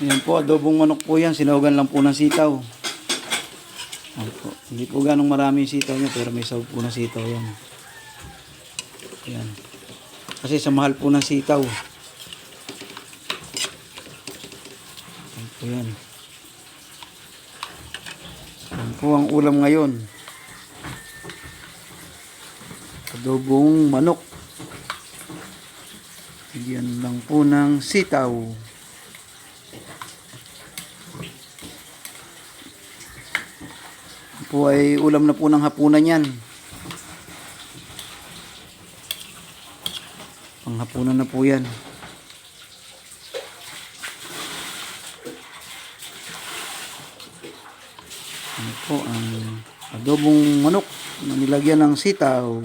Ayan po, adobong manok po yan. Sinahugan lang po ng sitaw. Ayan po. Hindi po ganong marami yung sitaw niya, pero may sahog po ng sitaw yan. Ayan. Kasi sa mahal po ng sitaw. Ayan po yan. Ayan po ang ulam ngayon. Adobong manok. Bigyan lang po ng sitaw. Po ay ulam na po ng hapunan yan. Panghapunan na po yan. Ano po ang adobong manok na nilagyan ng sitaw.